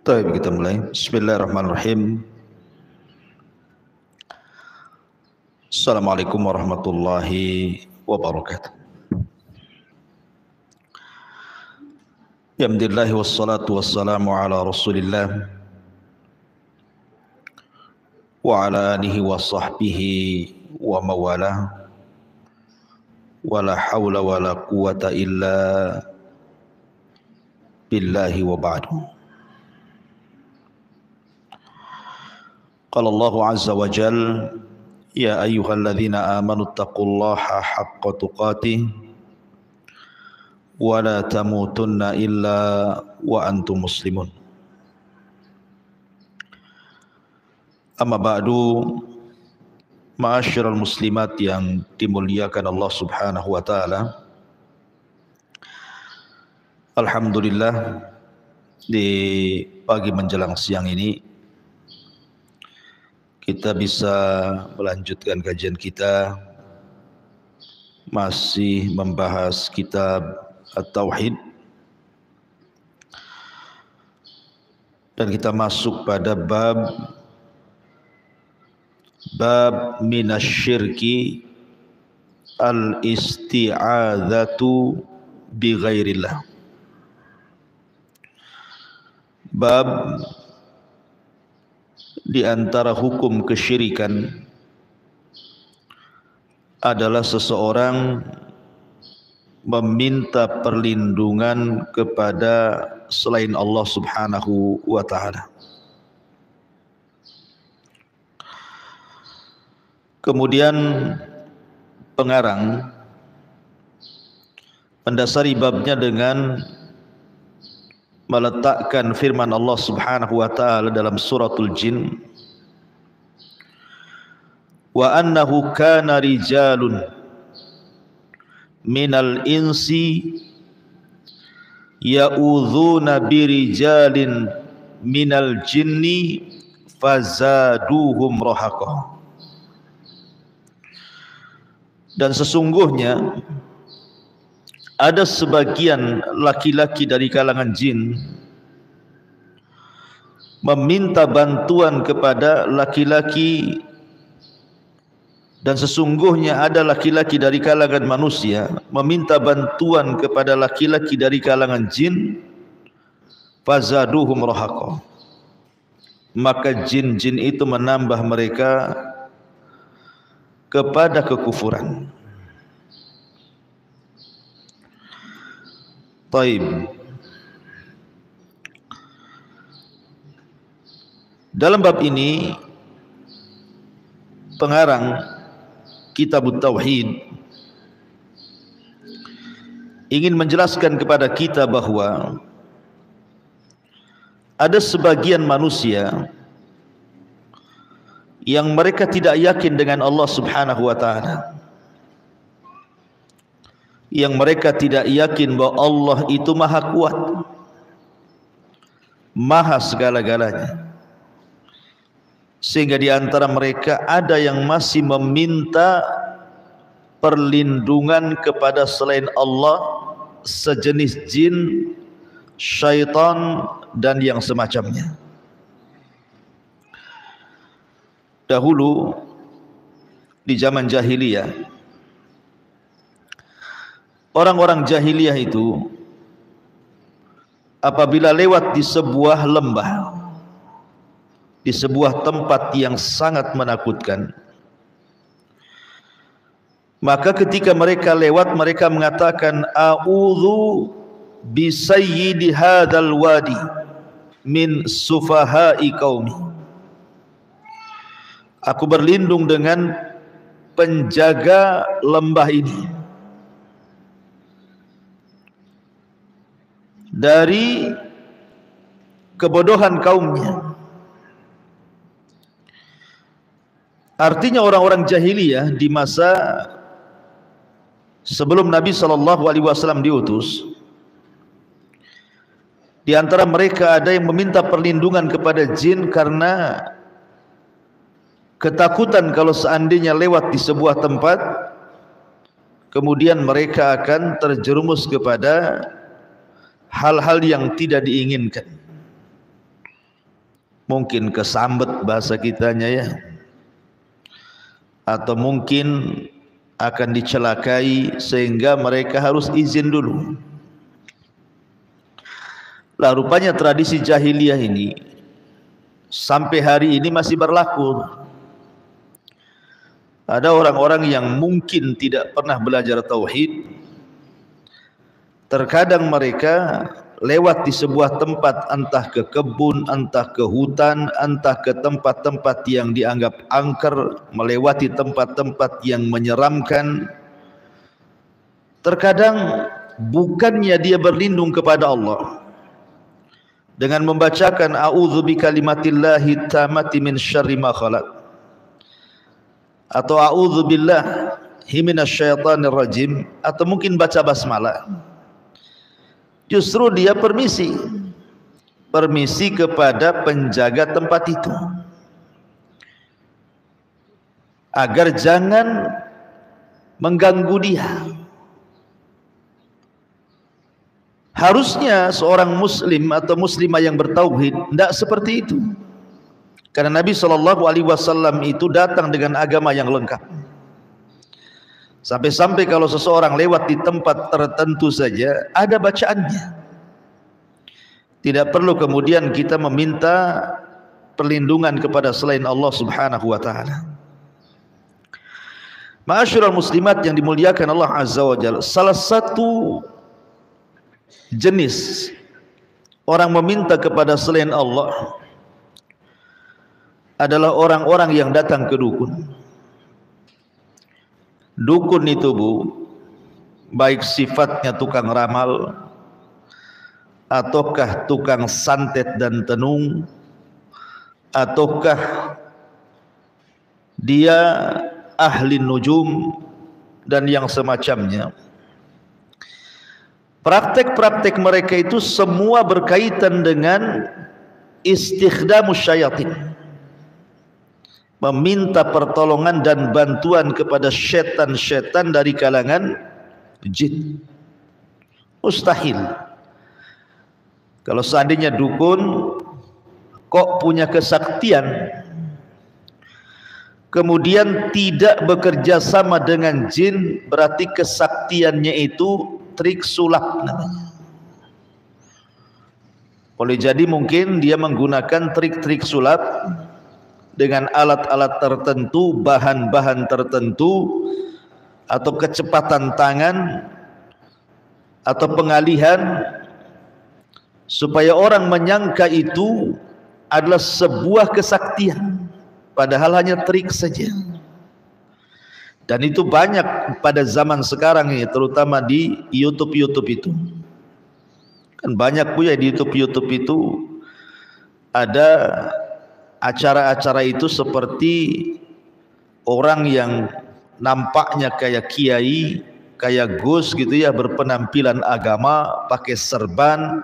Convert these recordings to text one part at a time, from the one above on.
Baik, kita mulai. Bismillahirrahmanirrahim. Assalamualaikum warahmatullahi wabarakatuh. Alhamdulillah wassalatu wassalamu ala Rasulillah wa ala alihi wa sahbihi wa mawalah. Wala hawla wala quwata illa billahi wa ba'du. Qala Allah azza wa jalla ya ayyuhalladzina amanu taqullaha haqqa tuqatih wa la tamutunna illa wa antum muslimun. Amma ba'du, ma'asyiral muslimat yang dimuliakan Allah Subhanahu wa taala. Alhamdulillah, di pagi menjelang siang ini kita bisa melanjutkan kajian kita, masih membahas kitab At-Tauhid, dan kita masuk pada bab minasyirki al-isti'adzatu bi ghairillah. Bab di antara hukum kesyirikan adalah seseorang meminta perlindungan kepada selain Allah Subhanahu wa taala. Kemudian pengarang mendasari babnya dengan meletakkan firman Allah Subhanahu wa taala dalam suratul Jin, wa annahu kana rijalun minal insi ya'udzuna birijalin minal jinni fazaduhum rahaqa. Dan sesungguhnya ada sebagian laki-laki dari kalangan jin meminta bantuan kepada laki-laki, dan sesungguhnya ada laki-laki dari kalangan manusia meminta bantuan kepada laki-laki dari kalangan jin, fazaduhum rahaqa, maka jin-jin itu menambah mereka kepada kekufuran. Taib. Dalam bab ini pengarang kitab Tauhid ingin menjelaskan kepada kita bahwa ada sebagian manusia yang mereka tidak yakin dengan Allah Subhanahu wa taala, yang mereka tidak yakin bahwa Allah itu maha kuat, maha segala-galanya, sehingga di antara mereka ada yang masih meminta perlindungan kepada selain Allah, sejenis jin, syaitan, dan yang semacamnya. Dahulu di zaman jahiliyah, orang-orang jahiliyah itu apabila lewat di sebuah lembah, di sebuah tempat yang sangat menakutkan, maka ketika mereka lewat, mereka mengatakan, a'udzu bi sayyidi hadzal wadi min sufahai qaumi. Aku berlindung dengan penjaga lembah ini dari kebodohan kaumnya. Artinya orang-orang jahiliyah di masa sebelum Nabi SAW diutus, di antara mereka ada yang meminta perlindungan kepada jin karena ketakutan kalau seandainya lewat di sebuah tempat, kemudian mereka akan terjerumus kepada hal-hal yang tidak diinginkan. mungkin kesambet bahasa kitanya ya, atau mungkin akan dicelakai sehingga mereka harus izin dulu. Lah rupanya tradisi jahiliyah ini sampai hari ini masih berlaku. Ada orang-orang yang mungkin tidak pernah belajar tauhid, terkadang mereka lewat di sebuah tempat, entah ke kebun, entah ke hutan, entah ke tempat-tempat yang dianggap angker, melewati tempat-tempat yang menyeramkan. Terkadang bukannya dia berlindung kepada Allah dengan membacakan a'udzu bikalimatillahi tammati min syarri ma khalaq, atau a'udzu billahi minasyaitonir rajim, atau mungkin baca basmalah. Justru dia permisi kepada penjaga tempat itu agar jangan mengganggu dia. Harusnya seorang muslim atau muslimah yang bertauhid tidak seperti itu, karena Nabi SAW itu datang dengan agama yang lengkap. Sampai-sampai kalau seseorang lewat di tempat tertentu saja ada bacaannya. Tidak perlu kemudian kita meminta perlindungan kepada selain Allah Subhanahu wa taala. Ma'asyiral muslimat yang dimuliakan Allah Azza wa Jalla, salah satu jenis orang meminta kepada selain Allah adalah orang-orang yang datang ke dukun. Dukun itu Bu, baik sifatnya tukang ramal, ataukah tukang santet dan tenung, ataukah dia ahli nujum dan yang semacamnya. Praktek-praktek mereka itu semua berkaitan dengan istikhdamus syayatin, meminta pertolongan dan bantuan kepada setan-setan dari kalangan jin. Mustahil. Kalau seandainya dukun kok punya kesaktian, kemudian tidak bekerja sama dengan jin, berarti kesaktiannya itu trik sulap namanya. Boleh jadi mungkin dia menggunakan trik-trik sulap dengan alat-alat tertentu, bahan-bahan tertentu, atau kecepatan tangan, atau pengalihan, supaya orang menyangka itu adalah sebuah kesaktian, padahal hanya trik saja. Dan itu banyak pada zaman sekarang ini, terutama di YouTube itu. Kan banyak punya di YouTube itu ada acara-acara itu seperti orang yang nampaknya kayak kiai, kayak gus gitu ya, berpenampilan agama, pakai serban,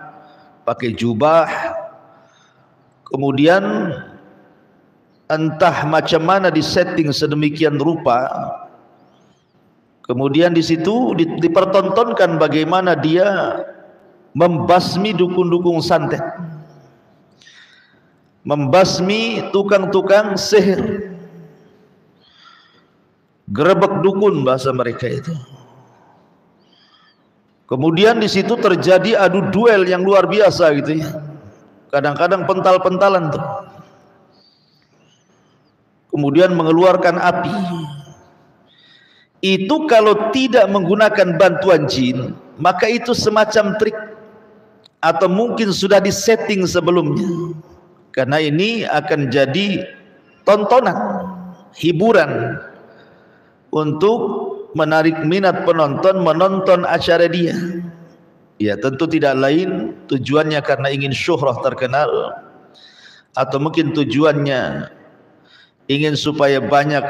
pakai jubah, kemudian entah macam mana disetting sedemikian rupa, kemudian di situ dipertontonkan bagaimana dia membasmi dukun-dukun santet, membasmi tukang-tukang sihir, gerebek dukun bahasa mereka itu. Kemudian di situ terjadi adu duel yang luar biasa gitu ya. Kadang-kadang pental-pentalan tuh. Kemudian mengeluarkan api. Itu kalau tidak menggunakan bantuan jin, maka itu semacam trik, atau mungkin sudah disetting sebelumnya. Karena ini akan jadi tontonan, hiburan untuk menarik minat penonton menonton acara dia. Ya tentu tidak lain tujuannya karena ingin syuhrah terkenal, atau mungkin tujuannya ingin supaya banyak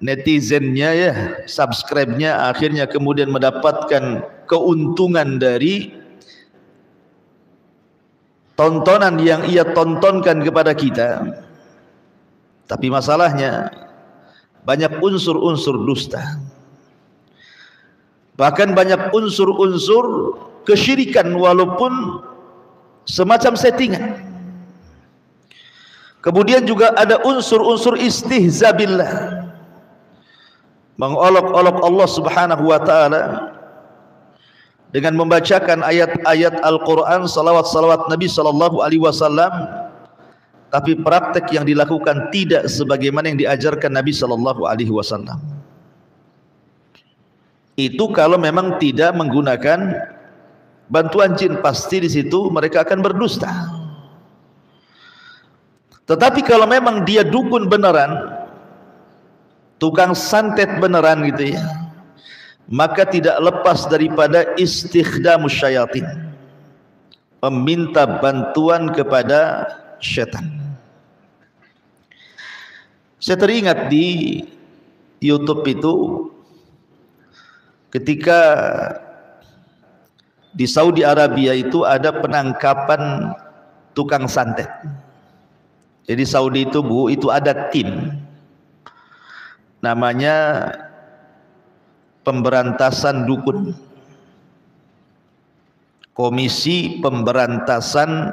netizennya ya, subscribe-nya, akhirnya kemudian mendapatkan keuntungan dari tontonan yang ia tontonkan kepada kita. Tapi masalahnya banyak unsur-unsur dusta, bahkan banyak unsur-unsur kesyirikan walaupun semacam settingan. Kemudian juga ada unsur-unsur istihza billah, mengolok-olok Allah Subhanahu wa taala dengan membacakan ayat-ayat Al-Qur'an, salawat-salawat Nabi sallallahu alaihi wasallam, tapi praktek yang dilakukan tidak sebagaimana yang diajarkan Nabi sallallahu alaihi wasallam. Itu kalau memang tidak menggunakan bantuan jin, pasti di situ mereka akan berdusta. Tetapi kalau memang dia dukun beneran, tukang santet beneran gitu ya, maka tidak lepas daripada istikhdamus syayatin, meminta bantuan kepada syaitan. Saya teringat di YouTube itu ketika di Saudi Arabia itu ada penangkapan tukang santet. Jadi Saudi itu Bu, itu ada tim namanya pemberantasan dukun, komisi pemberantasan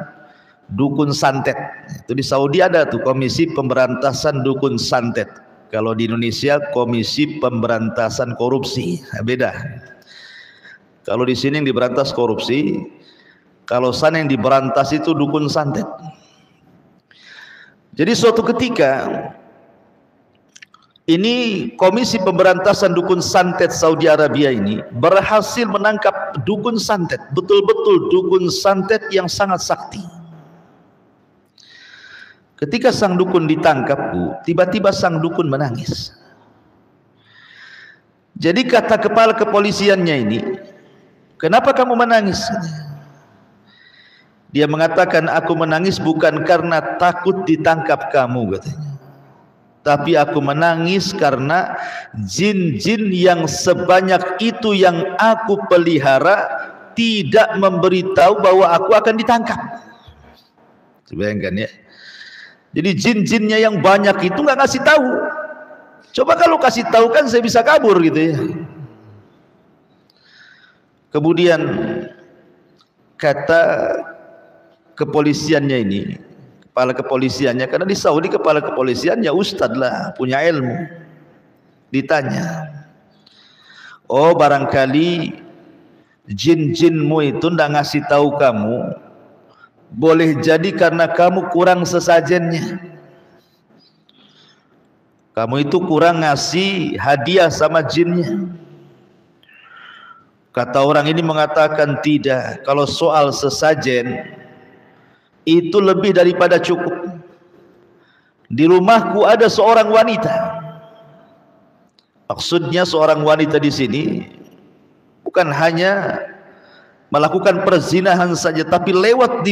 dukun santet. Itu di Saudi ada tuh komisi pemberantasan dukun santet. Kalau di Indonesia komisi pemberantasan korupsi, beda. Kalau di sini yang diberantas korupsi, kalau sana yang diberantas itu dukun santet. Jadi suatu ketika ini komisi pemberantasan dukun santet Saudi Arabia ini berhasil menangkap dukun santet, betul-betul dukun santet yang sangat sakti. Ketika sang dukun ditangkap, Bu, tiba-tiba sang dukun menangis. Jadi kata kepala kepolisiannya ini, "Kenapa kamu menangis?" Dia mengatakan, "Aku menangis bukan karena takut ditangkap kamu," katanya, "tapi aku menangis karena jin-jin yang sebanyak itu yang aku pelihara tidak memberitahu bahwa aku akan ditangkap." Bayangkan ya. Jadi jin-jinnya yang banyak itu nggak ngasih tahu. Coba kalau kasih tahu kan saya bisa kabur gitu ya. Kemudian kata kepolisiannya ini, kepala kepolisiannya, karena di Saudi kepala kepolisiannya ustadz lah, punya ilmu. Ditanya, "Oh, barangkali jin-jinmu itu ndak ngasih tahu kamu, boleh jadi karena kamu kurang sesajennya. Kamu itu kurang ngasih hadiah sama jinnya." Kata orang ini mengatakan, "Tidak, kalau soal sesajen itu lebih daripada cukup. Di rumahku ada seorang wanita." Maksudnya seorang wanita di sini bukan hanya melakukan perzinahan saja, tapi lewat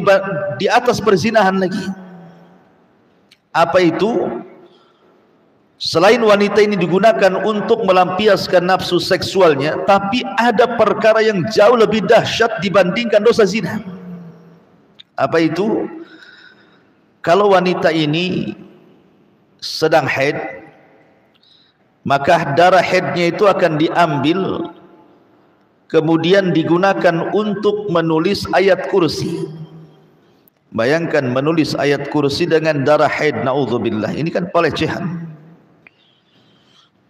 di atas perzinahan lagi. Apa itu? Selain wanita ini digunakan untuk melampiaskan nafsu seksualnya, tapi ada perkara yang jauh lebih dahsyat dibandingkan dosa zina. Apa itu? Kalau wanita ini sedang haid, maka darah haidnya itu akan diambil, kemudian digunakan untuk menulis ayat kursi. Bayangkan menulis ayat kursi dengan darah haid, naudzubillah. Ini kan pelecehan.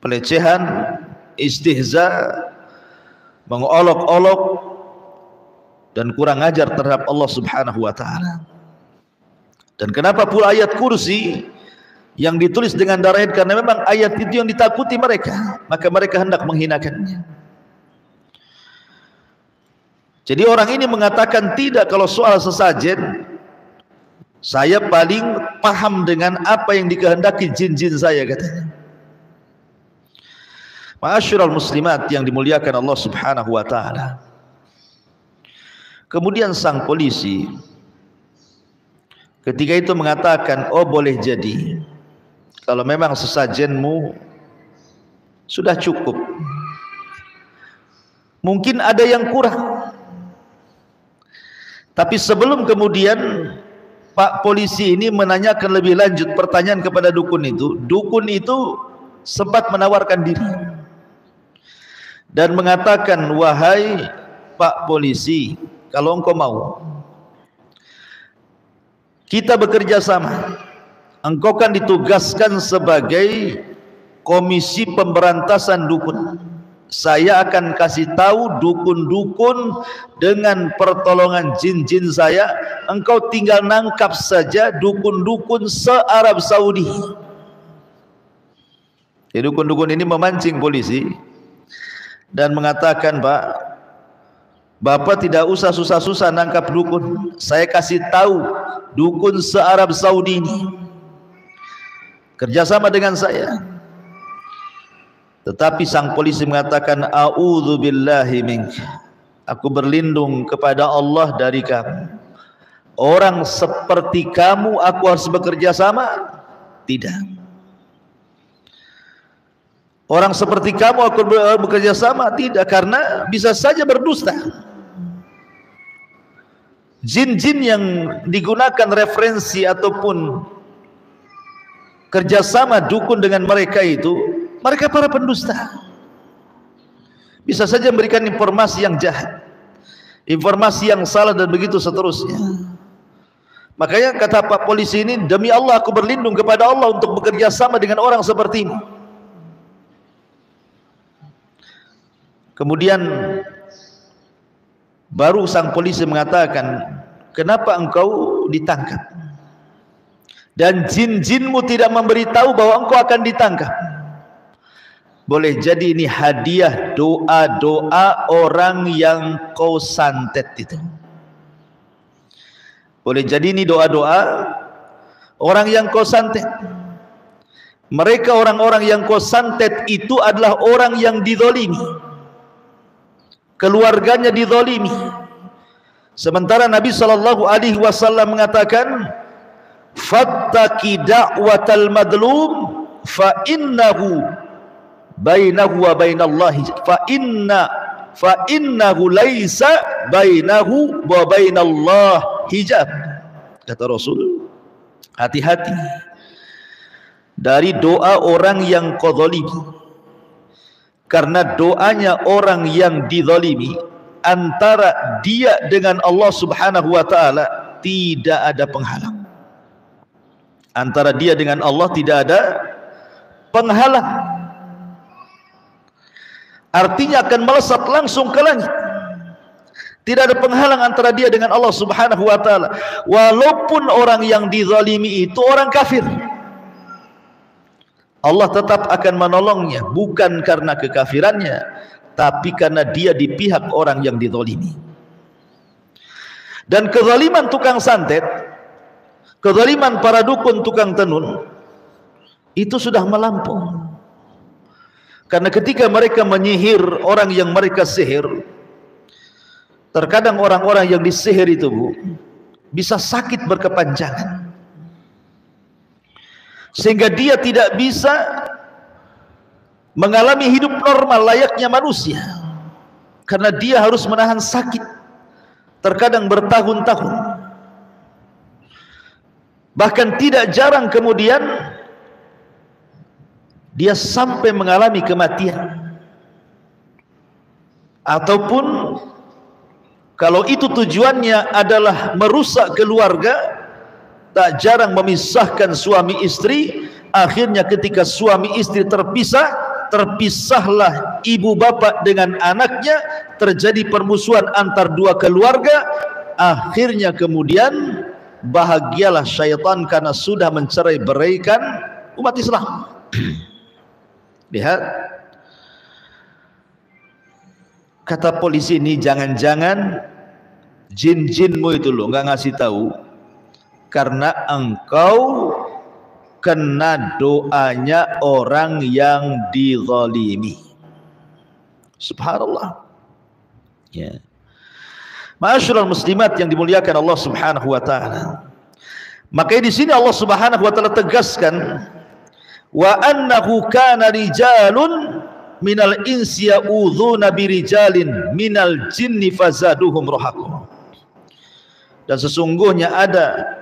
Pelecehan, istihza, mengolok-olok dan kurang ajar terhadap Allah Subhanahu wa taala. Dan kenapa pula ayat kursi yang ditulis dengan darah haid? Karena memang ayat itu yang ditakuti mereka, maka mereka hendak menghinakannya. Jadi orang ini mengatakan, "Tidak, kalau soal sesajen saya paling paham dengan apa yang dikehendaki jin-jin saya," katanya. Ma'asyiral muslimat yang dimuliakan Allah Subhanahu wa taala. Kemudian sang polisi ketika itu mengatakan, "Oh, boleh jadi kalau memang sesajenmu sudah cukup, mungkin ada yang kurang." Tapi sebelum kemudian Pak polisi ini menanyakan lebih lanjut pertanyaan kepada dukun itu sempat menawarkan diri dan mengatakan, "Wahai Pak polisi, kalau engkau mau, kita bekerja sama. engkau kan ditugaskan sebagai komisi pemberantasan dukun. Saya akan kasih tahu dukun-dukun dengan pertolongan jin-jin saya. Engkau tinggal nangkap saja dukun-dukun se-Arab Saudi. Jadi dukun-dukun ini memancing polisi dan mengatakan, Pak, Bapak tidak usah susah-susah nangkap dukun. Saya kasih tahu dukun se-Arab Saudi ini kerjasama dengan saya. Tetapi sang polisi mengatakan, a'udzubillahi minka, aku berlindung kepada Allah dari kamu. Orang seperti kamu aku harus bekerja sama? Tidak. Orang seperti kamu aku bekerja sama? Tidak, karena bisa saja berdusta. Jin-jin yang digunakan referensi ataupun kerjasama dukun dengan mereka itu, mereka para pendusta. Bisa saja memberikan informasi yang jahat, informasi yang salah, dan begitu seterusnya. Makanya kata Pak polisi ini, demi Allah aku berlindung kepada Allah untuk bekerja sama dengan orang seperti ini. Kemudian baru sang polisi mengatakan, kenapa engkau ditangkap? Dan jin-jinmu tidak memberitahu bahwa engkau akan ditangkap. Boleh jadi ini hadiah doa-doa orang yang kau santet itu. Boleh jadi ini doa-doa orang yang kau santet. Mereka orang-orang yang kau santet itu adalah orang yang dizalimi, keluarganya dizalimi. Sementara Nabi SAW mengatakan, fattaqi da'watal madlum fa innahu bainahu wa bainallahi fa innahu laisa bainahu wa bainallah hijab. Kata Rasul, hati-hati dari doa orang yang kau zalimi, karena doanya orang yang dizalimi antara dia dengan Allah Subhanahu wa taala tidak ada penghalang. Antara dia dengan Allah tidak ada penghalang. Artinya akan melesat langsung ke langit. Tidak ada penghalang antara dia dengan Allah Subhanahu wa taala. Walaupun orang yang dizalimi itu orang kafir, Allah tetap akan menolongnya, bukan karena kekafirannya, tapi karena dia di pihak orang yang dizalimi. Dan kezaliman tukang santet, kezaliman para dukun tukang tenun itu sudah melampau. Karena ketika mereka menyihir orang yang mereka sihir, terkadang orang-orang yang disihir itu, Bu, bisa sakit berkepanjangan, sehingga dia tidak bisa mengalami hidup normal layaknya manusia, karena dia harus menahan sakit terkadang bertahun-tahun. Bahkan tidak jarang kemudian dia sampai mengalami kematian. Ataupun kalau itu tujuannya adalah merusak keluarga, tak jarang memisahkan suami istri. Akhirnya ketika suami istri terpisah, terpisahlah ibu bapak dengan anaknya, terjadi permusuhan antar dua keluarga. Akhirnya kemudian bahagialah syaitan karena sudah mencerai-beraikan umat Islam. Lihat, kata polisi ini, jangan-jangan jin-jinmu itu lo nggak ngasih tahu karena engkau kena doanya orang yang dizalimi. Subhanallah. Ya. Ma'asyiral muslimat yang dimuliakan Allah Subhanahu wa taala. Maka di sini Allah Subhanahu wa taala tegaskan, wa annahu kana rijalun minal insi ya'udzuna birijalin minal jinni fazaduhum rahaqa. Dan sesungguhnya ada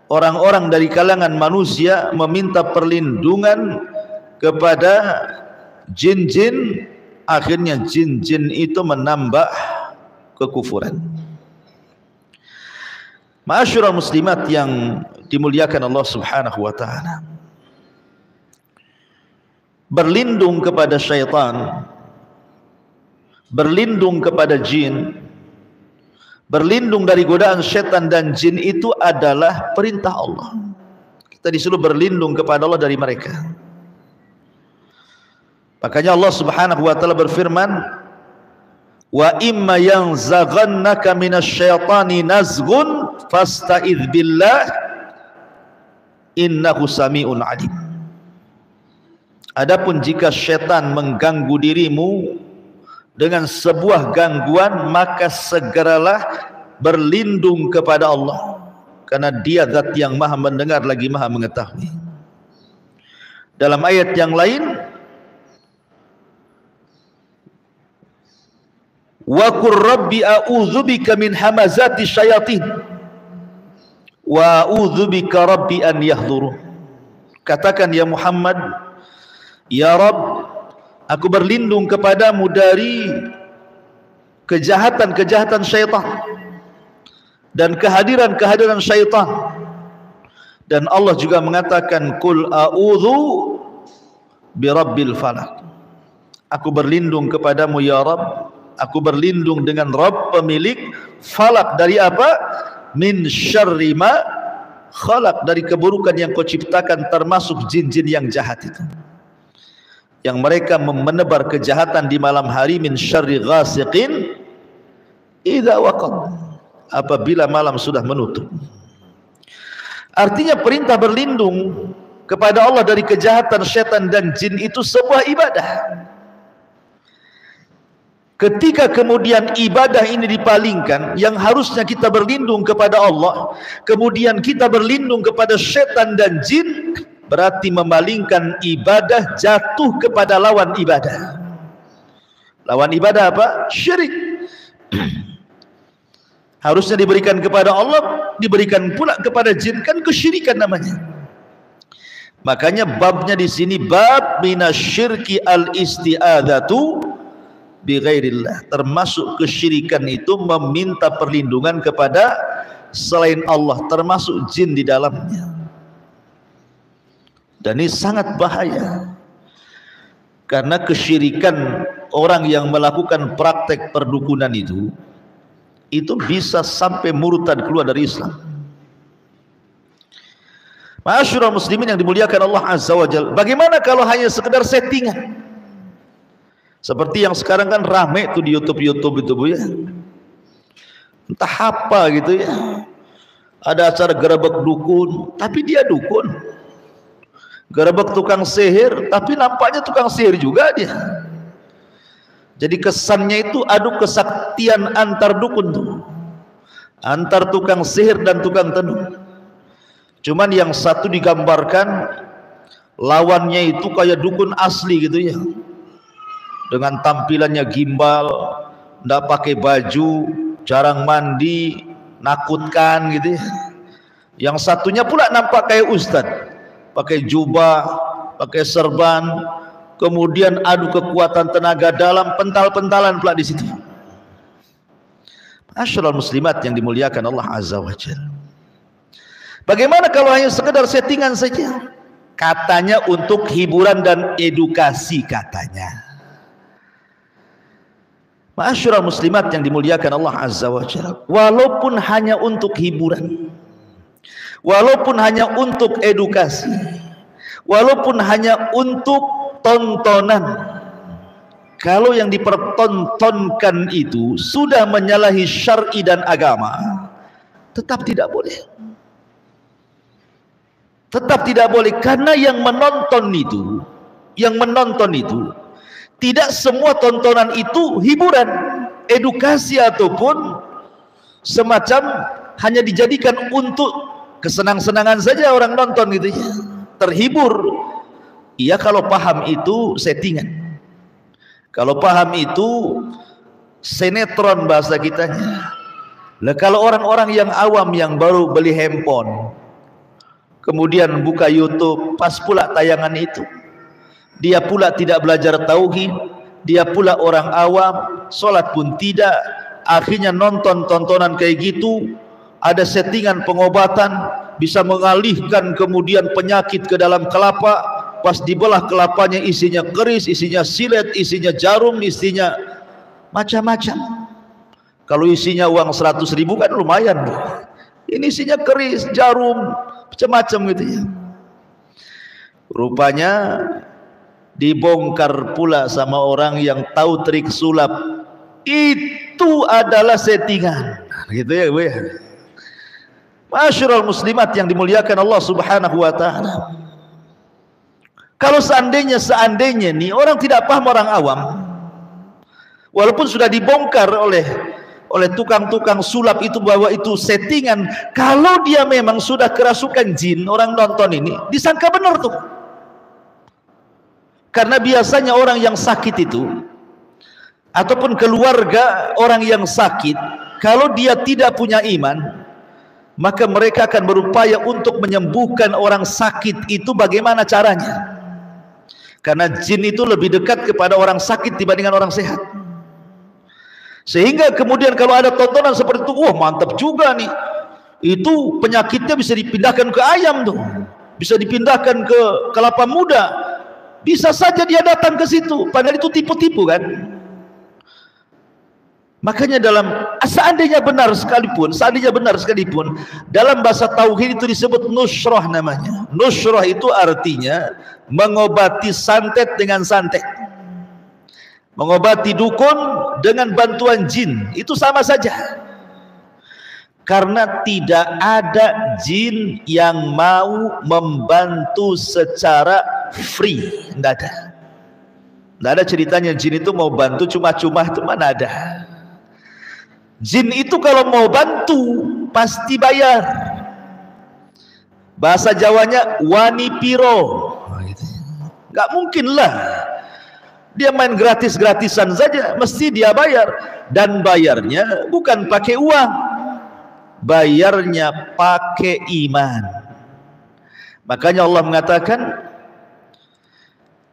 orang-orang dari kalangan manusia meminta perlindungan kepada jin-jin, akhirnya jin-jin itu menambah kekufuran. Ma'asyiral muslimat yang dimuliakan Allah Subhanahu wa taala, berlindung kepada syaitan, berlindung kepada jin, berlindung dari godaan syaitan dan jin itu adalah perintah Allah. Kita disuruh berlindung kepada Allah dari mereka. Makanya Allah Subhanahu wa taala berfirman, wa imma yanzaghannaka minasyaitani nazghun fasta'idz billah innahu sami'un alim. Adapun jika syaitan mengganggu dirimu dengan sebuah gangguan, maka segeralah berlindung kepada Allah, karena Dia zat yang maha mendengar lagi maha mengetahui. Dalam ayat yang lain, wa qur rabbi a'udzubika min hamazati syayatin wa a'udzubika rabbi an yahdurun. Katakan ya Muhammad, ya Rabb, aku berlindung kepadamu dari kejahatan-kejahatan syaitan dan kehadiran-kehadiran syaitan. Dan Allah juga mengatakan, qul a'udzu birabbil falaq. Aku berlindung kepadamu ya Rabb, aku berlindung dengan Rabb pemilik falak. Dari apa? Min syarri ma khalaq, dari keburukan yang kau ciptakan, termasuk jin-jin yang jahat itu, yang mereka menebar kejahatan di malam hari. Min syarri ghasiqin idza waqab, apabila malam sudah menutup. Artinya perintah berlindung kepada Allah dari kejahatan syaitan dan jin itu sebuah ibadah. Ketika kemudian ibadah ini dipalingkan, yang harusnya kita berlindung kepada Allah, kemudian kita berlindung kepada syaitan dan jin, berarti memalingkan ibadah jatuh kepada lawan ibadah. Lawan ibadah apa? Syirik. Harusnya diberikan kepada Allah, diberikan pula kepada jin, kan kesyirikan namanya. Makanya babnya di sini bab minasyirki al-isti'adzatu bi ghairillah, termasuk kesyirikan itu meminta perlindungan kepada selain Allah, termasuk jin di dalamnya. Dan ini sangat bahaya, karena kesyirikan orang yang melakukan praktek perdukunan itu bisa sampai murtad, keluar dari Islam. Ma'asyiral muslimin yang dimuliakan Allah Azza wa Jalla, bagaimana kalau hanya sekedar settingan? Seperti yang sekarang kan rame tuh di YouTube itu Bu ya, entah apa gitu ya, ada acara gerebek dukun, tapi dia dukun. Gerebek tukang sihir, tapi nampaknya tukang sihir juga dia. Jadi kesannya itu adu kesaktian antar dukun tuh, antar tukang sihir dan tukang tenung. Cuman yang satu digambarkan lawannya itu kayak dukun asli gitu ya, dengan tampilannya gimbal, ndak pakai baju, jarang mandi, nakutkan gitu ya. Yang satunya pula nampak kayak ustadz, pakai jubah, pakai serban, kemudian adu kekuatan tenaga dalam, pental-pentalan pula di situ. Ma'asyiral muslimat yang dimuliakan Allah Azza wa Jalla, bagaimana kalau hanya sekedar settingan saja? Katanya untuk hiburan dan edukasi katanya. Ma'asyiral muslimat yang dimuliakan Allah Azza wa Jalla, walaupun hanya untuk hiburan, walaupun hanya untuk edukasi, walaupun hanya untuk tontonan, kalau yang dipertontonkan itu sudah menyalahi syar'i dan agama, tetap tidak boleh. Tetap tidak boleh, karena yang menonton itu tidak semua tontonan itu hiburan, edukasi ataupun semacam hanya dijadikan untuk kesenang-senangan saja orang nonton gitu ya, terhibur. Iya kalau paham itu settingan, kalau paham itu sinetron bahasa kitanya. Lah kalau orang-orang yang awam yang baru beli handphone, kemudian buka YouTube, pas pula tayangan itu, dia pula tidak belajar tauhid, dia pula orang awam, sholat pun tidak, akhirnya nonton tontonan kayak gitu, ada settingan pengobatan, bisa mengalihkan kemudian penyakit ke dalam kelapa. Pas dibelah kelapanya isinya keris, isinya silet, isinya jarum, isinya macam-macam. Kalau isinya uang 100.000 kan lumayan, Bu. Ini isinya keris, jarum, macam-macam gitu ya. Rupanya dibongkar pula sama orang yang tahu trik sulap. Itu adalah settingan. Gitu ya, Bu ya. Masyarul muslimat yang dimuliakan Allah Subhanahu wa taala. Kalau seandainya nih orang tidak paham, orang awam, walaupun sudah dibongkar oleh tukang-tukang sulap itu bahwa itu settingan, kalau dia memang sudah kerasukan jin, orang nonton ini disangka benar tuh. Karena biasanya orang yang sakit itu ataupun keluarga orang yang sakit, kalau dia tidak punya iman, maka mereka akan berupaya untuk menyembuhkan orang sakit itu. Bagaimana caranya? Karena jin itu lebih dekat kepada orang sakit dibandingkan orang sehat. Sehingga kemudian kalau ada tontonan seperti itu, wah mantap juga nih, itu penyakitnya bisa dipindahkan ke ayam tuh, bisa dipindahkan ke kelapa muda, bisa saja dia datang ke situ, padahal itu tipu-tipu kan. Makanya seandainya benar sekalipun, dalam bahasa tauhid itu disebut nusrah namanya. Nusrah itu artinya mengobati santet dengan santet, mengobati dukun dengan bantuan jin, itu sama saja. Karena tidak ada jin yang mau membantu secara free, tidak ada ceritanya jin itu mau bantu cuma-cuma, itu mana ada. Jin itu kalau mau bantu pasti bayar. Bahasa Jawanya wani piro. Gak mungkin lah dia main gratis-gratisan saja, mesti dia bayar. Dan bayarnya bukan pakai uang, bayarnya pakai iman. Makanya Allah mengatakan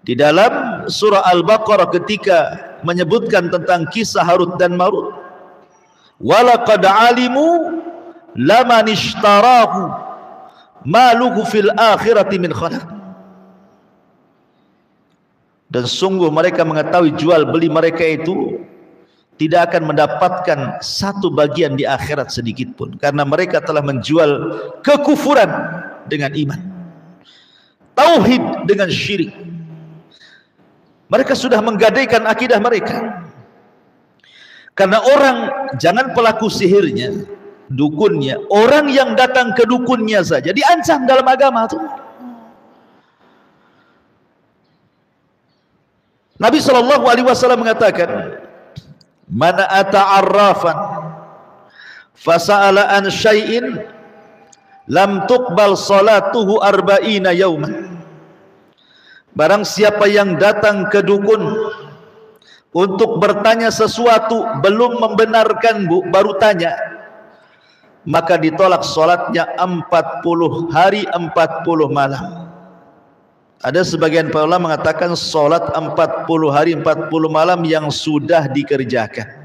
di dalam surah Al-Baqarah ketika menyebutkan tentang kisah Harut dan Marut, walaqad alimu laman ishtarahu maluhu fil akhirati min khalaq. Dan sungguh mereka mengetahui jual beli mereka itu tidak akan mendapatkan satu bagian di akhirat sedikit pun, karena mereka telah menjual kekufuran dengan iman, tauhid dengan syirik. Mereka sudah menggadaikan akidah mereka. Karena orang, jangan pelaku sihirnya, dukunnya, orang yang datang ke dukunnya saja diancam dalam agama tuh. Nabi SAW mengatakan, man ata'arrafan fasa'ala an syai'in lam tuqbal salatuhu arba'ina yawman. Barang siapa yang datang ke dukun untuk bertanya sesuatu, belum membenarkan, Bu, baru tanya, maka ditolak salatnya 40 hari 40 malam. Ada sebagian para ulama mengatakan salat 40 hari 40 malam yang sudah dikerjakan.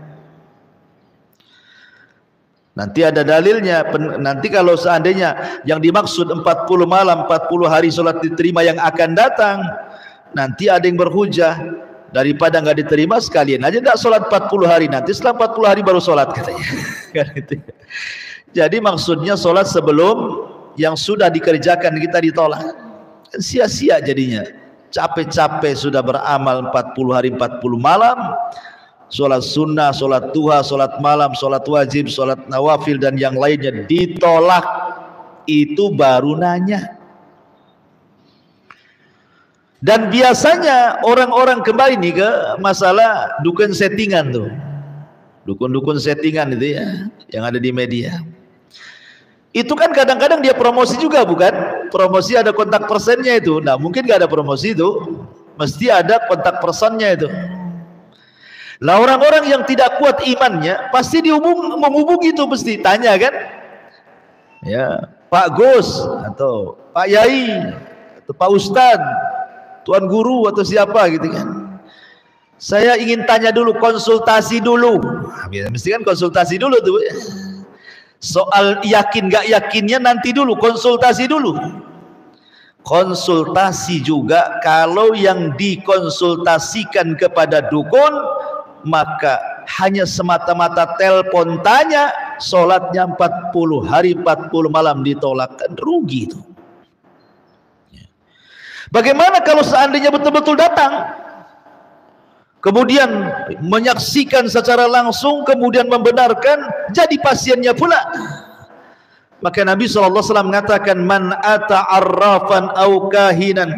Nanti ada dalilnya. Nanti kalau seandainya yang dimaksud 40 malam 40 hari salat diterima yang akan datang, nanti ada yang berhujah, daripada nggak diterima sekalian aja nggak sholat 40 hari, nanti setelah 40 hari baru sholat katanya. Jadi maksudnya sholat sebelum yang sudah dikerjakan kita ditolak, sia-sia jadinya. Capek-capek sudah beramal 40 hari 40 malam, sholat sunnah, sholat duha, sholat malam, sholat wajib, sholat nawafil dan yang lainnya ditolak, itu baru nanya. Dan biasanya orang-orang kembali nih ke masalah dukun settingan tuh, dukun-dukun settingan itu ya, yang ada di media. Itu kan kadang-kadang dia promosi juga, bukan? Promosi ada kontak persennya itu. Nah mungkin gak ada promosi itu, mesti ada kontak personnya itu. Lah orang-orang yang tidak kuat imannya pasti menghubungi itu, mesti tanya kan, ya Pak Gus atau Pak Yai atau Pak Ustadz, Tuan Guru atau siapa gitu kan, saya ingin tanya dulu, konsultasi dulu. Mesti kan konsultasi dulu tuh. Soal yakin gak yakinnya nanti dulu, konsultasi dulu. Konsultasi juga, kalau yang dikonsultasikan kepada dukun, maka hanya semata-mata telepon tanya, sholatnya 40 hari 40 malam ditolak, kan rugi itu. Bagaimana kalau seandainya betul-betul datang, kemudian menyaksikan secara langsung, kemudian membenarkan, jadi pasiennya pula? Maka Nabi SAW mengatakan, man ata'arrafan au kahinan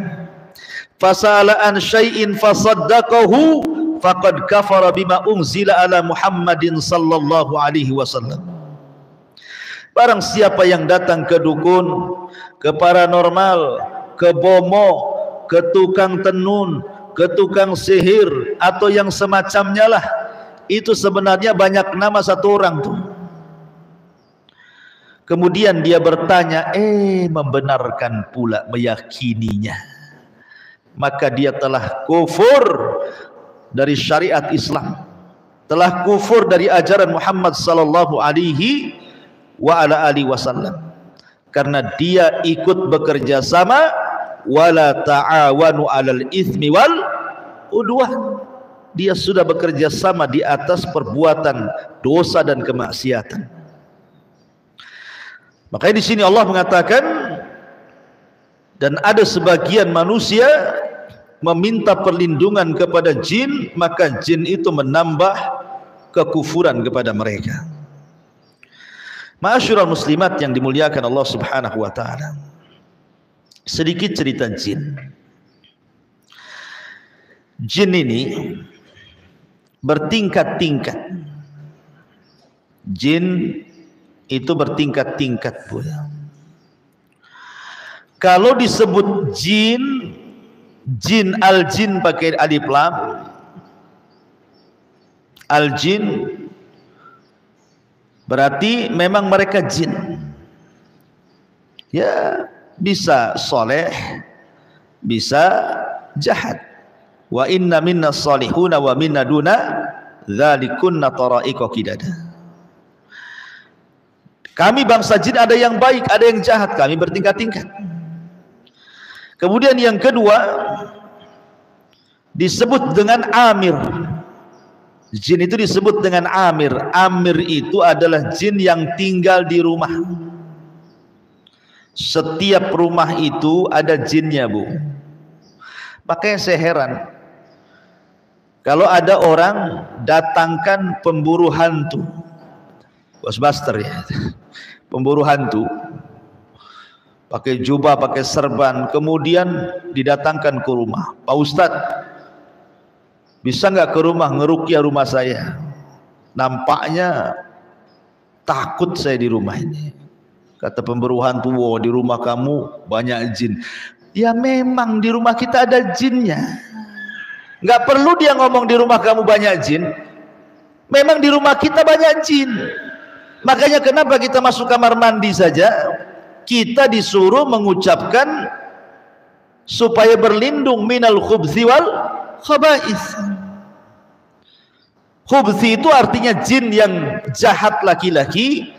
fasala an syai'in fasaddaqahu faqad kafara bima unzila ala Muhammadin sallallahu alaihi wasallam. Barang siapa yang datang ke dukun, ke paranormal, ke bomo, ke tukang tenun, ke tukang sihir, atau yang semacamnya lah, itu sebenarnya banyak nama satu orang tuh. Kemudian dia bertanya, membenarkan pula, meyakininya, maka dia telah kufur dari syariat Islam, telah kufur dari ajaran Muhammad sallallahu alaihi wasallam, karena dia ikut bekerja sama, wala ta'awanu 'alal itsmi wal udwan. Dia sudah bekerja sama di atas perbuatan dosa dan kemaksiatan. Makanya di sini Allah mengatakan, dan ada sebagian manusia meminta perlindungan kepada jin, maka jin itu menambah kekufuran kepada mereka. Ma'asyiral muslimat yang dimuliakan Allah Subhanahu wa taala. Sedikit cerita jin. Jin ini bertingkat-tingkat. Jin itu bertingkat-tingkat pula. Kalau disebut jin, jin al-jin pakai alif lam, al-jin berarti memang mereka jin. Ya, bisa soleh, bisa jahat. Wa inna minna salihuna wa minna duna dzalikunna tara'iqa qidada. Kami bangsa jin ada yang baik, ada yang jahat, kami bertingkat-tingkat. Kemudian yang kedua disebut dengan amir. Jin itu disebut dengan amir. Amir itu adalah jin yang tinggal di rumah. Setiap rumah itu ada jinnya, Bu. Makanya saya heran kalau ada orang datangkan pemburu hantu, Ghostbuster ya, pemburu hantu, pakai jubah, pakai serban, kemudian didatangkan ke rumah. Pak Ustadz, bisa nggak ke rumah ngeruqyah rumah saya? Nampaknya takut saya di rumah ini. Kata pemburu hantu, wow, di rumah kamu banyak jin. Ya memang di rumah kita ada jinnya. Nggak perlu dia ngomong di rumah kamu banyak jin. Memang di rumah kita banyak jin. Makanya kenapa kita masuk kamar mandi saja kita disuruh mengucapkan supaya berlindung minal khubthi wal khaba'is. Khubthi itu artinya jin yang jahat laki-laki,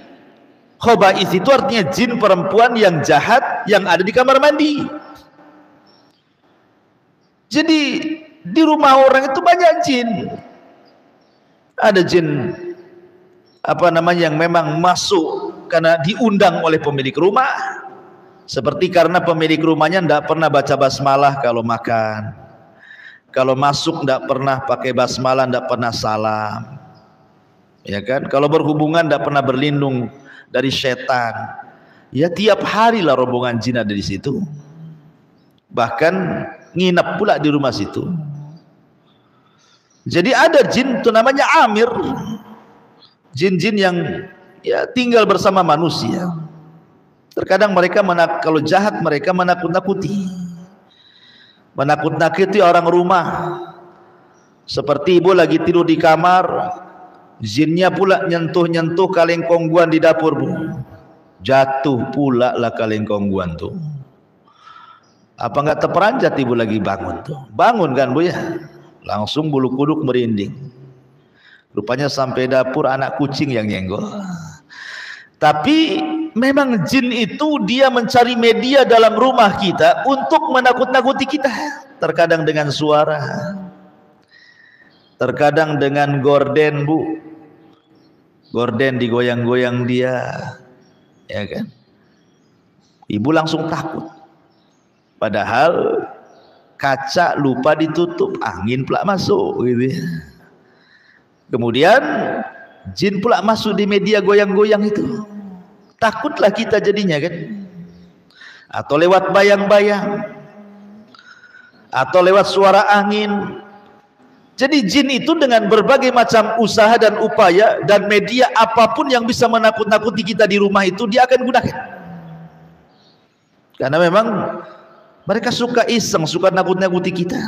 khaba'is itu artinya jin perempuan yang jahat yang ada di kamar mandi. Jadi di rumah orang itu banyak jin. Ada jin yang memang masuk karena diundang oleh pemilik rumah, seperti karena pemilik rumahnya tidak pernah baca basmalah kalau makan, kalau masuk tidak pernah pakai basmalah, tidak pernah salam, ya kan? Kalau berhubungan tidak pernah berlindung dari setan. Ya tiap hari lah rombongan jin ada di situ, bahkan nginap pula di rumah situ. Jadi ada jin itu namanya amir, jin-jin yang ya tinggal bersama manusia. Terkadang mereka kalau jahat mereka menakut-nakuti orang rumah. Seperti ibu lagi tidur di kamar, jinnya pula nyentuh-nyentuh kaleng kongguan di dapur, Bu. Jatuh pula lah kaleng kongguan tuh. Apa enggak terperanjat ibu lagi bangun tuh? Bangun kan, Bu ya? Langsung bulu kuduk merinding. Rupanya sampai dapur anak kucing yang nyenggol. Tapi memang jin itu dia mencari media dalam rumah kita untuk menakut-nakuti kita. Terkadang dengan suara, terkadang dengan gorden, Bu. Gorden digoyang-goyang dia, ya kan? Ibu langsung takut. Padahal kaca lupa ditutup, angin pula masuk gitu ya. Kemudian jin pula masuk di media goyang-goyang itu. Takutlah kita jadinya kan. Atau lewat bayang-bayang, atau lewat suara angin. Jadi jin itu dengan berbagai macam usaha dan upaya dan media apapun yang bisa menakut-nakuti kita di rumah itu dia akan gunakan. Karena memang mereka suka iseng, suka nakut-nakuti kita.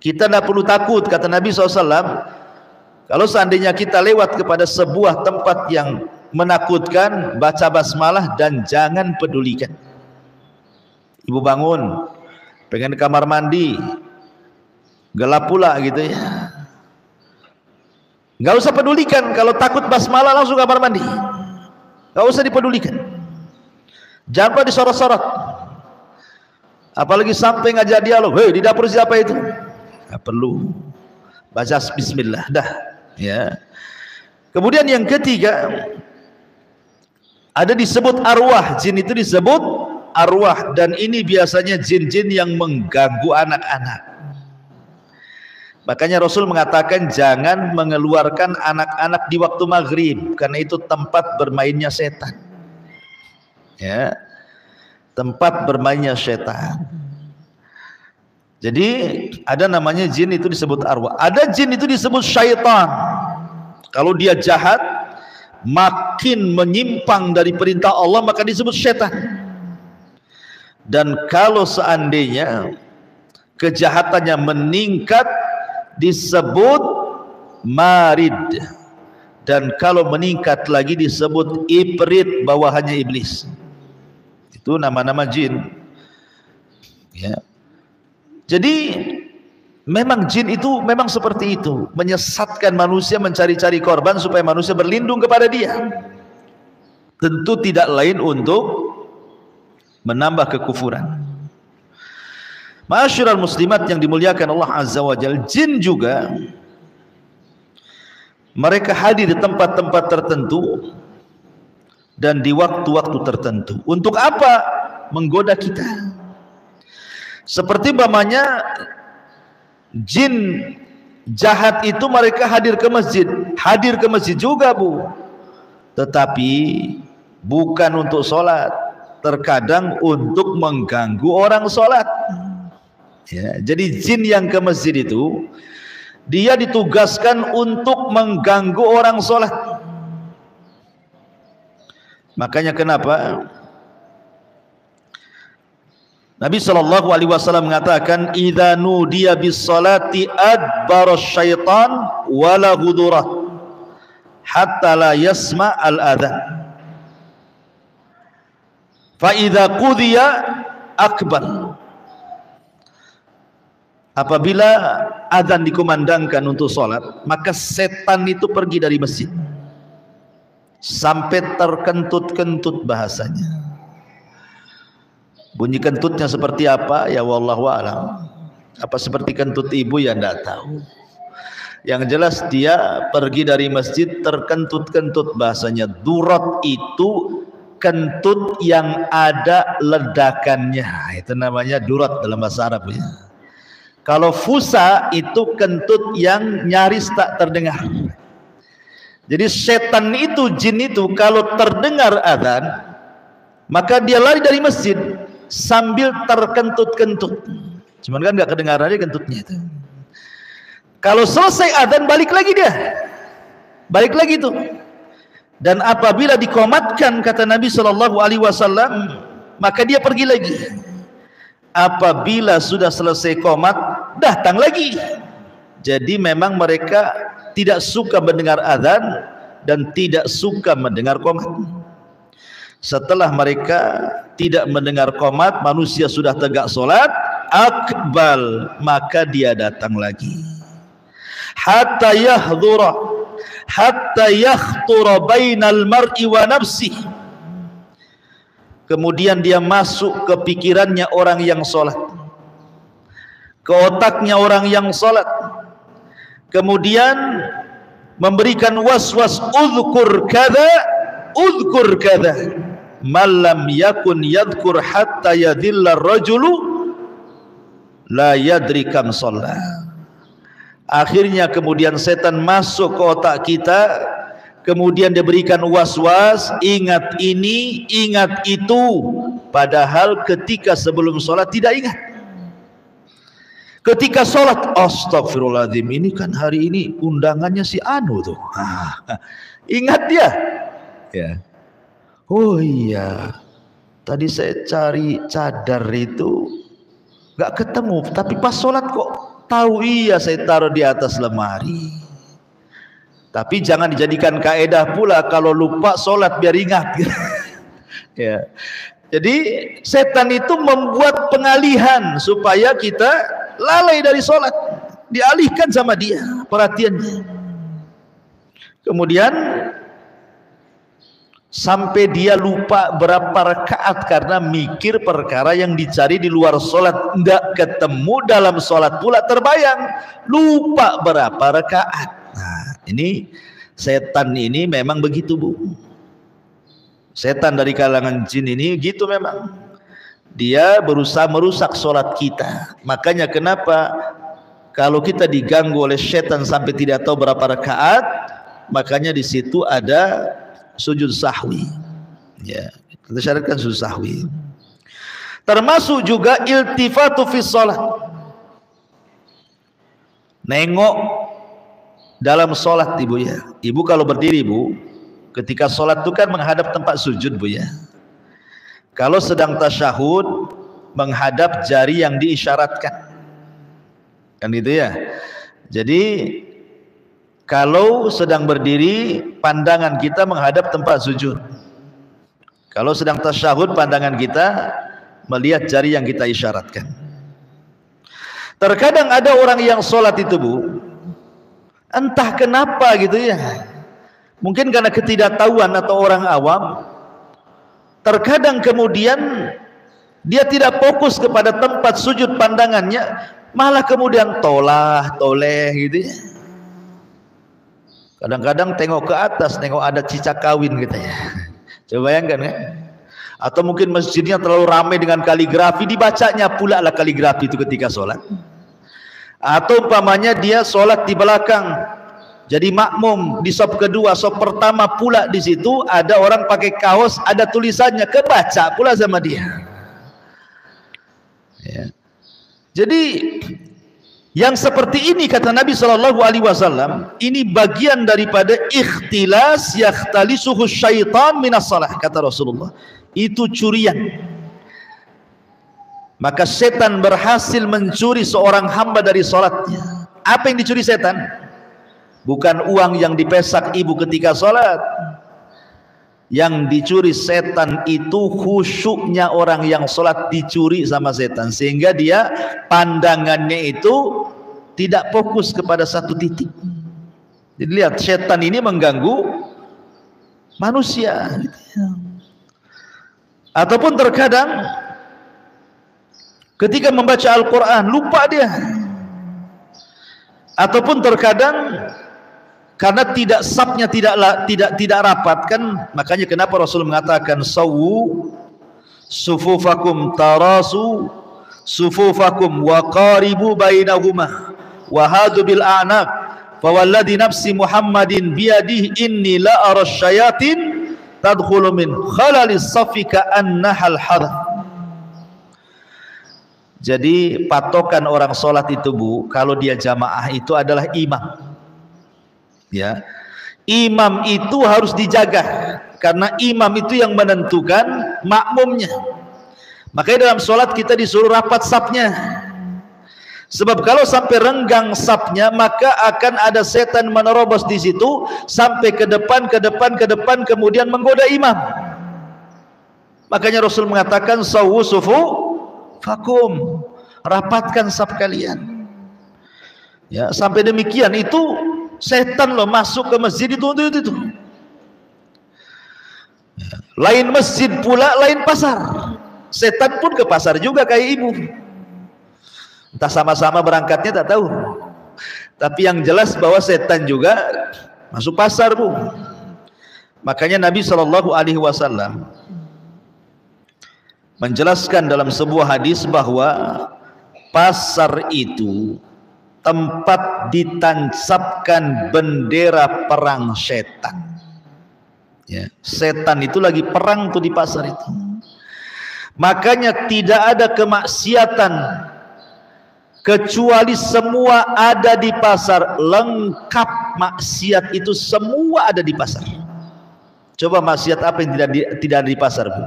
Kita tidak perlu takut, kata Nabi SAW. Kalau seandainya kita lewat kepada sebuah tempat yang menakutkan, baca basmalah dan jangan pedulikan. Ibu bangun, pengen ke kamar mandi, gelap pula gitu ya. Gak usah pedulikan, kalau takut basmalah langsung ke kamar mandi. Gak usah dipedulikan. Jangan pula disorot-sorot. Apalagi sampai ngajak dialog, hei di dapur siapa itu? Gak perlu, baca bismillah dah ya. Kemudian yang ketiga, ada disebut arwah. Jin itu disebut arwah, dan ini biasanya jin-jin yang mengganggu anak-anak. Makanya Rasul mengatakan jangan mengeluarkan anak-anak di waktu maghrib, karena itu tempat bermainnya setan ya, tempat bermainnya setan. Jadi ada namanya jin itu disebut arwah. Ada jin itu disebut syaitan. Kalau dia jahat, makin menyimpang dari perintah Allah, maka disebut syaitan. Dan kalau seandainya kejahatannya meningkat, disebut marid. Dan kalau meningkat lagi disebut ibrit, bawahannya iblis. Itu nama-nama jin ya. Jadi memang jin itu memang seperti itu, menyesatkan manusia, mencari-cari korban supaya manusia berlindung kepada dia. Tentu tidak lain untuk menambah kekufuran. Ma'asyiral muslimat yang dimuliakan Allah Azza wa Jalla, jin juga mereka hadir di tempat-tempat tertentu dan di waktu-waktu tertentu. Untuk apa? Menggoda kita. Seperti umpamanya jin jahat itu mereka hadir ke masjid juga, Bu. Tetapi bukan untuk sholat, terkadang untuk mengganggu orang sholat ya. Jadi jin yang ke masjid itu dia ditugaskan untuk mengganggu orang sholat. Makanya kenapa Nabi SAW mengatakan, idza nudiya bis salati adbara syaitan wala hudurah hatta la yasma al adhan fa idza qudiya akbar. Apabila azan dikumandangkan untuk sholat, maka setan itu pergi dari masjid sampai terkentut-kentut bahasanya. Bunyi kentutnya seperti apa? Ya wallahu a'lam. Apa seperti kentut ibu? Ya tidak tahu. Yang jelas dia pergi dari masjid terkentut-kentut bahasanya. Durat itu kentut yang ada ledakannya. Itu namanya durat dalam bahasa Arab ya. Kalau fusa itu kentut yang nyaris tak terdengar. Jadi setan itu, jin itu kalau terdengar azan, maka dia lari dari masjid sambil terkentut-kentut. Cuman kan nggak kedengaran aja kentutnya itu. Kalau selesai azan balik lagi dia, balik lagi itu. Dan apabila dikomatkan, kata Nabi SAW, maka dia pergi lagi. Apabila sudah selesai komat, datang lagi. Jadi memang mereka tidak suka mendengar azan dan tidak suka mendengar qomat. Setelah mereka tidak mendengar qomat, manusia sudah tegak solat, akbal, maka dia datang lagi. Hatta yahdura, hatta yakhtura bainal mar'i wa nafsihi. Kemudian dia masuk ke pikirannya orang yang sholat, ke otaknya orang yang sholat, kemudian memberikan was-was, udhkur kada malam yakun yadhkur hatta yadhilla rajulu la yadri kam sholat. Akhirnya kemudian setan masuk ke otak kita, kemudian diberikan was-was, ingat ini, ingat itu, padahal ketika sebelum sholat tidak ingat. Ketika sholat, astagfirullahaladzim, ini kan hari ini undangannya si Anu tuh. Ingat dia. Ya. Oh iya, tadi saya cari cadar itu gak ketemu, tapi pas sholat kok tahu, iya saya taruh di atas lemari. Tapi jangan dijadikan kaedah pula kalau lupa sholat biar ingat. Ya. Jadi setan itu membuat pengalihan supaya kita lalai dari sholat, dialihkan sama dia perhatiannya. Kemudian sampai dia lupa berapa rakaat karena mikir perkara yang dicari di luar sholat, tidak ketemu dalam sholat pula terbayang, lupa berapa rakaat. Nah, ini setan ini memang begitu, Bu. Setan dari kalangan jin ini gitu memang. Dia berusaha merusak sholat kita. Makanya kenapa kalau kita diganggu oleh setan sampai tidak tahu berapa rakaat, makanya di situ ada sujud sahwi. Ya, kita syaratkan sujud sahwi. Termasuk juga iltifatu fi sholat. Nengok dalam sholat, Ibu ya. Ibu kalau berdiri, Bu, ketika sholat itu kan menghadap tempat sujud, Bu ya. Kalau sedang tasyahud, menghadap jari yang diisyaratkan, kan gitu ya. Jadi kalau sedang berdiri, pandangan kita menghadap tempat sujud. Kalau sedang tasyahud, pandangan kita melihat jari yang kita isyaratkan. Terkadang ada orang yang sholat itu, Bu, entah kenapa gitu ya, mungkin karena ketidaktahuan atau orang awam, terkadang kemudian dia tidak fokus kepada tempat sujud pandangannya, malah kemudian toleh gitu ya. Kadang-kadang tengok ke atas, tengok ada cicak kawin gitu ya. Coba bayangkan ya. Atau mungkin masjidnya terlalu ramai dengan kaligrafi, dibacanya pula lah kaligrafi itu ketika sholat. Atau umpamanya dia sholat di belakang, jadi makmum di sop kedua, sop pertama pula di situ ada orang pakai kaos, ada tulisannya, kebaca pula sama dia. Ya. Jadi yang seperti ini kata Nabi SAW, ini bagian daripada ikhtilas yakhtalisuhu syaitan minas salah, kata Rasulullah. Itu curian. Maka setan berhasil mencuri seorang hamba dari sholatnya. Apa yang dicuri setan? Bukan uang yang dipesak ibu ketika sholat. Yang dicuri setan itu khusyuknya orang yang sholat dicuri sama setan, sehingga dia pandangannya itu tidak fokus kepada satu titik. Jadi lihat, setan ini mengganggu manusia. Ataupun terkadang ketika membaca Al-Quran lupa dia. Ataupun terkadang karena tidak sapnya tidak rapat, kan makanya kenapa Rasul mengatakan sawu sufufakum tarasu sufufakum wa qaribu bainahuma wa hadu bil a'naq fa walladhi nafsi Muhammadin biyadihi inni la ara syayatin tadkhulu min khalalis safi ka annahal hadath. Jadi patokan orang sholat itu, Bu, kalau dia jamaah itu adalah imam. Ya, imam itu harus dijaga karena imam itu yang menentukan makmumnya. Makanya dalam sholat kita disuruh rapat sapnya, sebab kalau sampai renggang sapnya maka akan ada setan menerobos di situ sampai ke depan, kemudian menggoda imam. Makanya Rasul mengatakan sawu sufu fakum, rapatkan saf kalian. Ya, sampai demikian itu setan loh masuk ke masjid itu. Lain masjid pula, lain pasar. Setan pun ke pasar juga kayak ibu. Entah sama-sama berangkatnya tak tahu. Tapi yang jelas bahwa setan juga masuk pasar, Bu. Makanya Nabi SAW menjelaskan dalam sebuah hadis bahwa pasar itu tempat ditancapkan bendera perang setan. Ya, setan itu lagi perang tuh di pasar itu. Makanya tidak ada kemaksiatan kecuali semua ada di pasar. Lengkap maksiat itu semua ada di pasar. Coba maksiat apa yang tidak ada di pasar, Bu?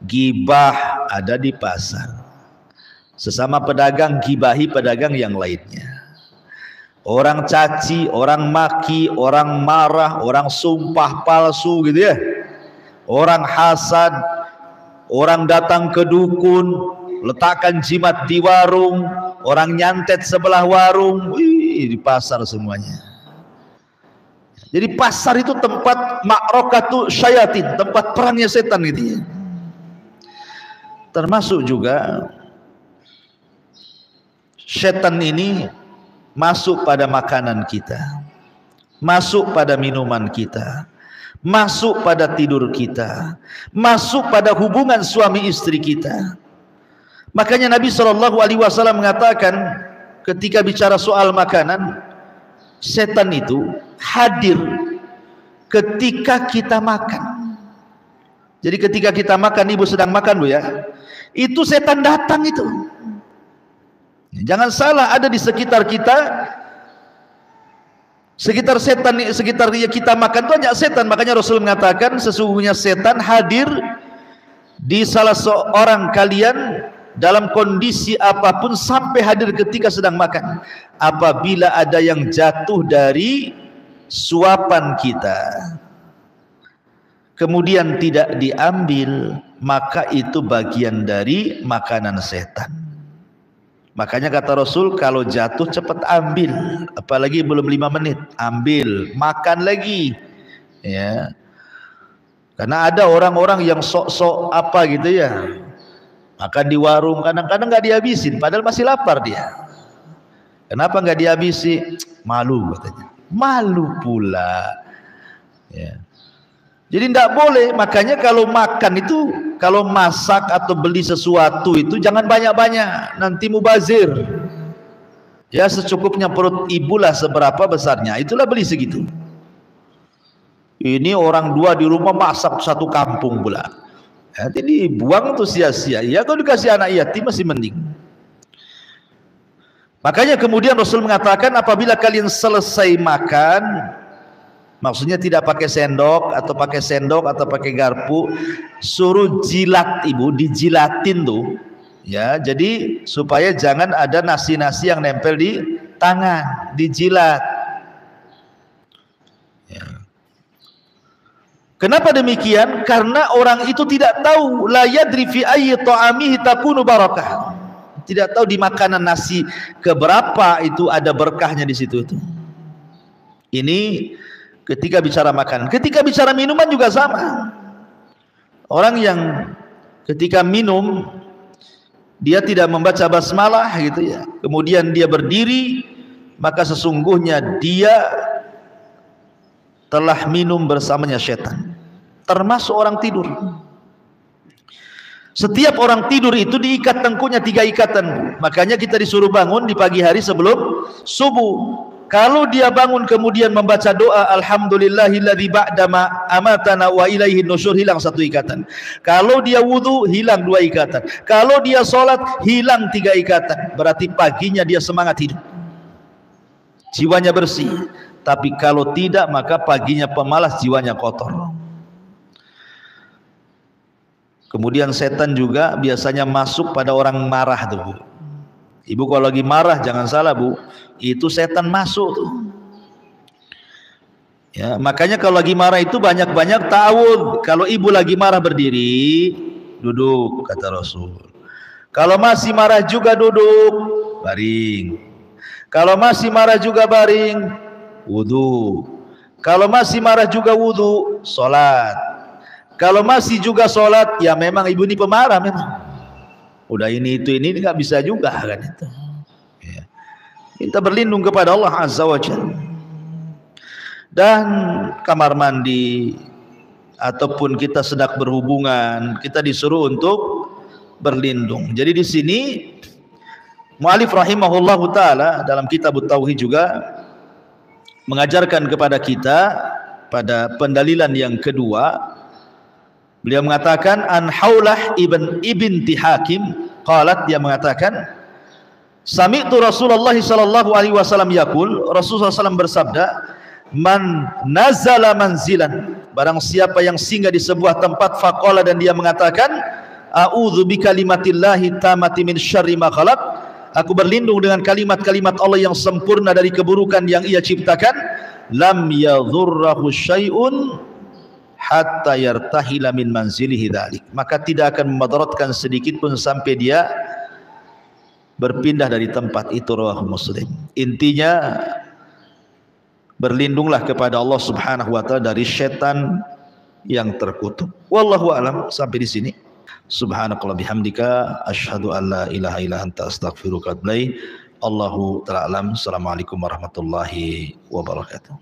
Gibah ada di pasar. Sesama pedagang gibahi pedagang yang lainnya. Orang caci, orang maki, orang marah, orang sumpah palsu gitu ya. Orang hasad, orang datang ke dukun, letakkan jimat di warung, orang nyantet sebelah warung, wih, di pasar semuanya. Jadi pasar itu tempat ma'rakatu syayatin, tempat perangnya setan gitu ya. Termasuk juga setan ini masuk pada makanan kita, masuk pada minuman kita, masuk pada tidur kita, masuk pada hubungan suami istri kita. Makanya Nabi SAW mengatakan ketika bicara soal makanan, setan itu hadir ketika kita makan. Jadi ketika kita makan, ibu sedang makan, Bu ya, itu setan datang itu. Jangan salah, ada di sekitar kita, sekitar setan, sekitar kita makan itu banyak setan. Makanya Rasul mengatakan sesungguhnya setan hadir di salah seorang kalian dalam kondisi apapun sampai hadir ketika sedang makan. Apabila ada yang jatuh dari suapan kita kemudian tidak diambil, maka itu bagian dari makanan setan. Makanya kata Rasul, kalau jatuh cepat ambil, apalagi belum 5 menit, ambil, makan lagi, ya. Karena ada orang-orang yang sok-sok apa gitu ya, makan di warung, kadang-kadang nggak dihabisin, padahal masih lapar dia. Kenapa nggak dihabisi? Malu katanya, malu pula, ya. Jadi tidak boleh. Makanya kalau makan itu, kalau masak atau beli sesuatu itu jangan banyak-banyak, nanti mubazir. Ya secukupnya perut ibulah seberapa besarnya, itulah beli segitu. Ini orang 2 di rumah masak 1 kampung pula. Nanti dibuang tuh sia-sia. Ya kalau dikasih anak yatim masih mending. Makanya kemudian Rasul mengatakan apabila kalian selesai makan, maksudnya tidak pakai sendok atau pakai sendok atau pakai garpu, suruh jilat ibu, dijilatin tuh ya. Jadi supaya jangan ada nasi-nasi yang nempel di tangan, dijilat ya. Kenapa demikian? Karena orang itu tidak tahu, la yadri fi ayyi ta'amihi takunu barakah. Tidak tahu di makanan nasi keberapa itu ada berkahnya di situ itu. Ini ketika bicara makanan. Ketika bicara minuman juga sama. Orang yang ketika minum dia tidak membaca basmalah gitu ya, kemudian dia berdiri, maka sesungguhnya dia telah minum bersamanya setan. Termasuk orang tidur. Setiap orang tidur itu diikat tengkuknya 3 ikatan. Makanya kita disuruh bangun di pagi hari sebelum subuh. Kalau dia bangun kemudian membaca doa alhamdulillahilladzi ba'dama amatana wa ilaihin nusyur, hilang 1 ikatan. Kalau dia wudu, hilang 2 ikatan. Kalau dia sholat, hilang 3 ikatan. Berarti paginya dia semangat hidup, jiwanya bersih. Tapi kalau tidak, maka paginya pemalas, jiwanya kotor. Kemudian setan juga biasanya masuk pada orang marah tuh, Bu. Ibu kalau lagi marah jangan salah, Bu, itu setan masuk tuh. Ya, makanya kalau lagi marah itu banyak-banyak ta'awudz. Kalau ibu lagi marah berdiri, duduk kata Rasul. Kalau masih marah juga duduk, baring. Kalau masih marah juga baring. wudu. Kalau masih marah juga wudu, sholat. Kalau masih juga sholat, ya memang ibu ini pemarah memang. Udah ini nggak bisa juga kan itu. Ya. Minta berlindung kepada Allah Azza wa Jalla. Dan kamar mandi ataupun kita sedang berhubungan, kita disuruh untuk berlindung. Jadi di sini mu'alif rahimahullahu ta'ala dalam kitab Tauhid juga mengajarkan kepada kita pada pendalilan yang kedua. Beliau mengatakan an Haulah ibn Hakim qalat, dia mengatakan sami'tu Rasulullah sallallahu alaihi wasallam yaqul, Rasulullah SAW bersabda, man nazala manzilan, barang siapa yang singgah di sebuah tempat, faqala, dan dia mengatakan a'udzu bikalimatillahi tammati min syarri ma khalaq, aku berlindung dengan kalimat-kalimat Allah yang sempurna dari keburukan yang ia ciptakan, lam yadhurrahu syai'un hatta yartahila min manzilihi dzalik, maka tidak akan memudaratkan sedikit pun sampai dia berpindah dari tempat itu. Rawahu Muslim. Intinya berlindunglah kepada Allah Subhanahu wa taala dari setan yang terkutuk. Wallahu a'lam. Sampai di sini. Subhanakallah bihamdika asyhadu an la ilaha illa anta astaghfiruka wa atubu ilaik. Allahu ta'ala alam. Assalamualaikum warahmatullahi wabarakatuh.